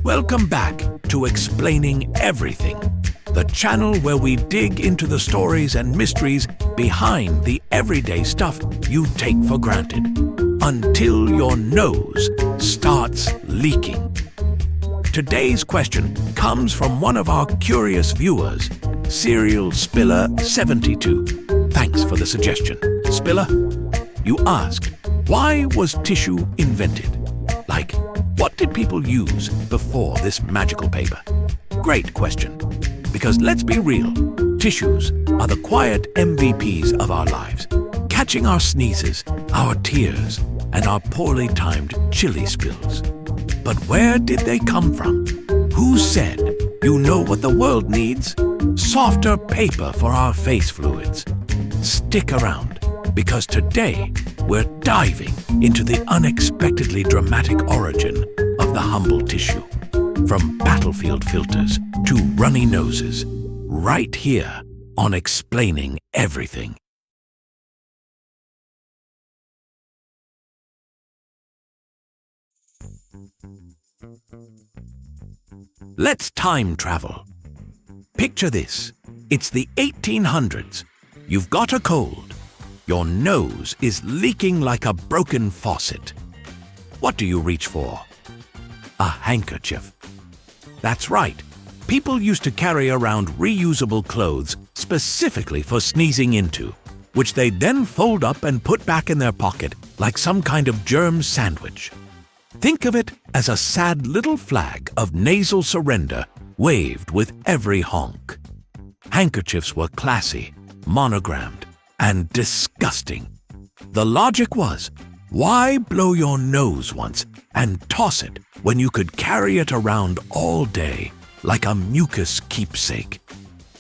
Welcome back to Explaining Everything, the channel where we dig into the stories and mysteries behind the everyday stuff you take for granted, until your nose starts leaking. Today's question comes from one of our curious viewers, Serial Spiller 72. Thanks for the suggestion, Spiller. You asked, why was tissue invented? Like, what did people use before this magical paper? Great question. Because let's be real, tissues are the quiet MVPs of our lives, catching our sneezes, our tears, and our poorly timed chili spills. But where did they come from? Who said, you know what the world needs? Softer paper for our face fluids. Stick around, because today we're diving into the unexpectedly dramatic origin of the humble tissue. From battlefield filters to runny noses, right here on Explaining Everything. Let's time travel. Picture this. It's the 1800s. You've got a cold. Your nose is leaking like a broken faucet. What do you reach for? A handkerchief. That's right. People used to carry around reusable clothes specifically for sneezing into, which they'd then fold up and put back in their pocket like some kind of germ sandwich. Think of it as a sad little flag of nasal surrender waved with every honk. Handkerchiefs were classy, monogrammed, and disgusting. The logic was, why blow your nose once and toss it when you could carry it around all day like a mucus keepsake?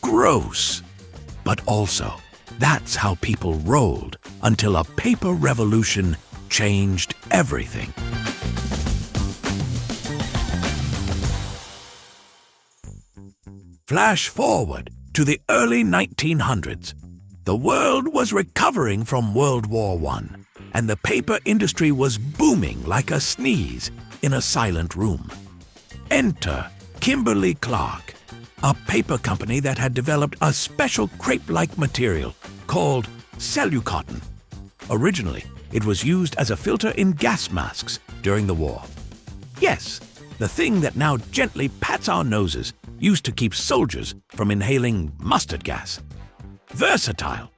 Gross! But also, that's how people rolled until a paper revolution changed everything. Flash forward to the early 1900s. The world was recovering from World War I, and the paper industry was booming like a sneeze in a silent room. Enter Kimberly-Clark, a paper company that had developed a special crepe-like material called Cellucotton. Originally, it was used as a filter in gas masks during the war. Yes, the thing that now gently pats our noses used to keep soldiers from inhaling mustard gas. Versatile.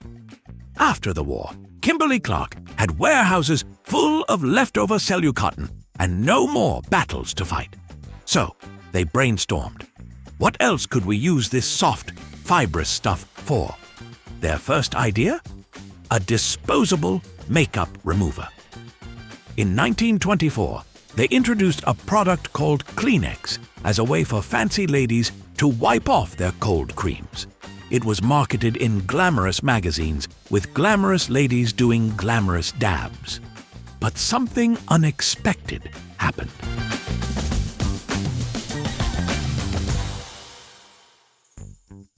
After the war, Kimberly-Clark had warehouses full of leftover Cellucotton and no more battles to fight. So they brainstormed. What else could we use this soft, fibrous stuff for? Their first idea? A disposable makeup remover. In 1924, they introduced a product called Kleenex as a way for fancy ladies to wipe off their cold creams. It was marketed in glamorous magazines with glamorous ladies doing glamorous dabs. But something unexpected happened.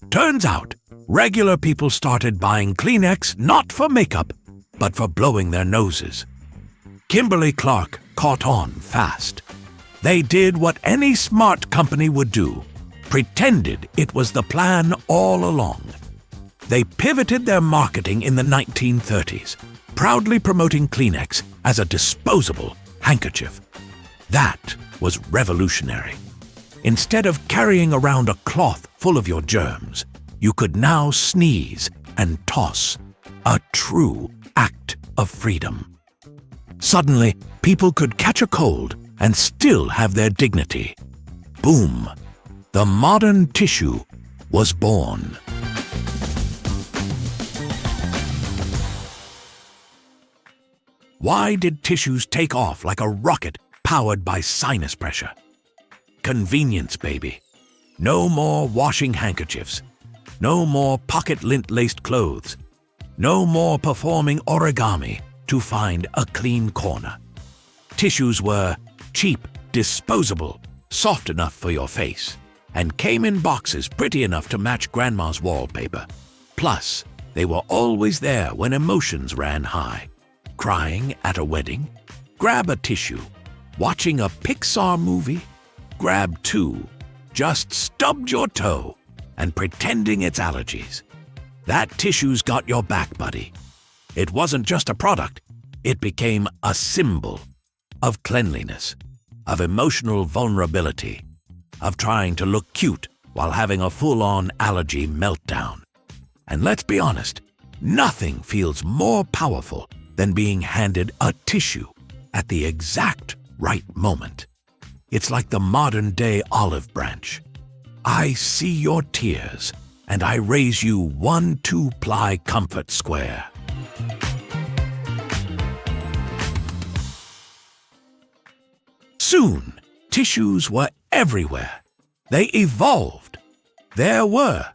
Turns out, regular people started buying Kleenex not for makeup, but for blowing their noses. Kimberly-Clark caught on fast. They did what any smart company would do. Pretended it was the plan all along. They pivoted their marketing in the 1930s, proudly promoting Kleenex as a disposable handkerchief. That was revolutionary. Instead of carrying around a cloth full of your germs, you could now sneeze and toss. A true act of freedom. Suddenly, people could catch a cold and still have their dignity. Boom! The modern tissue was born. Why did tissues take off like a rocket powered by sinus pressure? Convenience, baby. No more washing handkerchiefs. No more pocket lint-laced clothes. No more performing origami to find a clean corner. Tissues were cheap, disposable, soft enough for your face, and came in boxes pretty enough to match grandma's wallpaper. Plus, they were always there when emotions ran high. Crying at a wedding, grab a tissue, watching a Pixar movie, grabbed two, just stubbed your toe, and pretending it's allergies. That tissue's got your back, buddy. It wasn't just a product, it became a symbol of cleanliness, of emotional vulnerability, of trying to look cute while having a full-on allergy meltdown. And let's be honest, nothing feels more powerful than being handed a tissue at the exact right moment. It's like the modern-day olive branch. I see your tears, and I raise you 1 2-ply comfort square. Soon, tissues were everywhere. They evolved. There were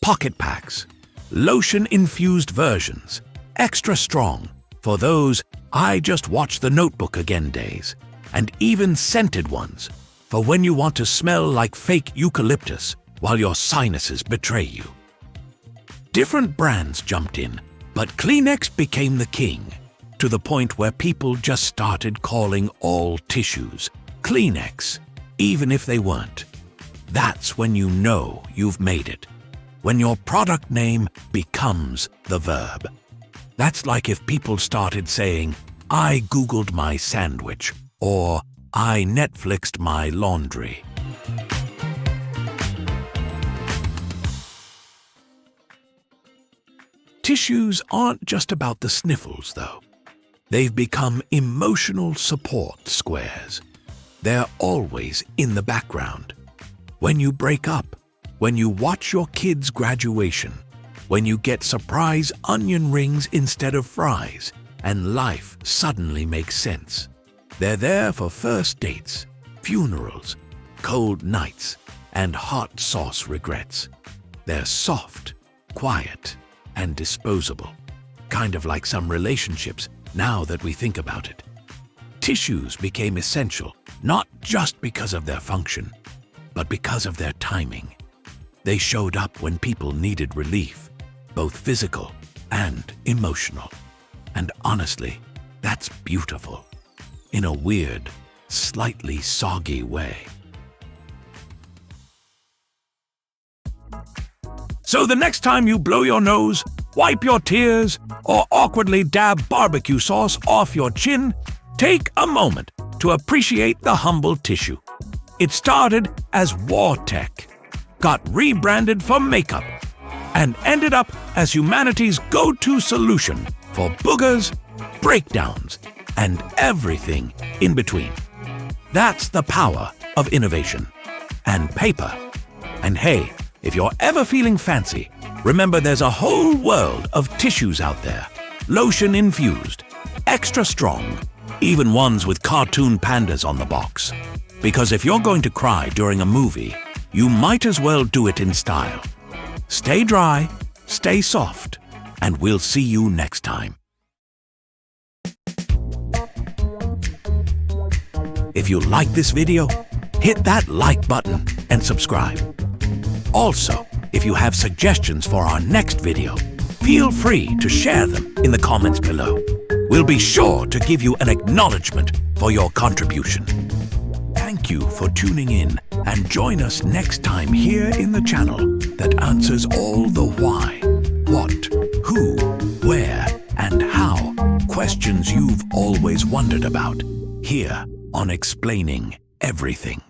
pocket packs, lotion-infused versions, extra strong for those I just watched The Notebook again days, and even scented ones for when you want to smell like fake eucalyptus while your sinuses betray you. Different brands jumped in, but Kleenex became the king, to the point where people just started calling all tissues Kleenex, even if they weren't. That's when you know you've made it, when your product name becomes the verb. That's like if people started saying, "I Googled my sandwich," or "I Netflixed my laundry." Tissues aren't just about the sniffles, though. They've become emotional support squares. They're always in the background. When you break up, when you watch your kid's graduation, when you get surprise onion rings instead of fries, and life suddenly makes sense. They're there for first dates, funerals, cold nights, and hot sauce regrets. They're soft, quiet, and disposable, kind of like some relationships now that we think about it. Tissues became essential not just because of their function, but because of their timing. They showed up when people needed relief, both physical and emotional. And honestly, that's beautiful, in a weird, slightly soggy way. So the next time you blow your nose, wipe your tears, or awkwardly dab barbecue sauce off your chin, take a moment to appreciate the humble tissue. It started as war tech, got rebranded for makeup, and ended up as humanity's go-to solution for boogers, breakdowns, and everything in between. That's the power of innovation. And paper. And hey, if you're ever feeling fancy, remember there's a whole world of tissues out there, lotion-infused, extra strong, even ones with cartoon pandas on the box. Because if you're going to cry during a movie, you might as well do it in style. Stay dry, stay soft, and we'll see you next time. If you like this video, hit that like button and subscribe. Also, if you have suggestions for our next video, feel free to share them in the comments below. We'll be sure to give you an acknowledgement for your contribution. Thank you for tuning in, and join us next time here in the channel that answers all the why, what, who, where, and how questions you've always wondered about, here on Explaining Everything.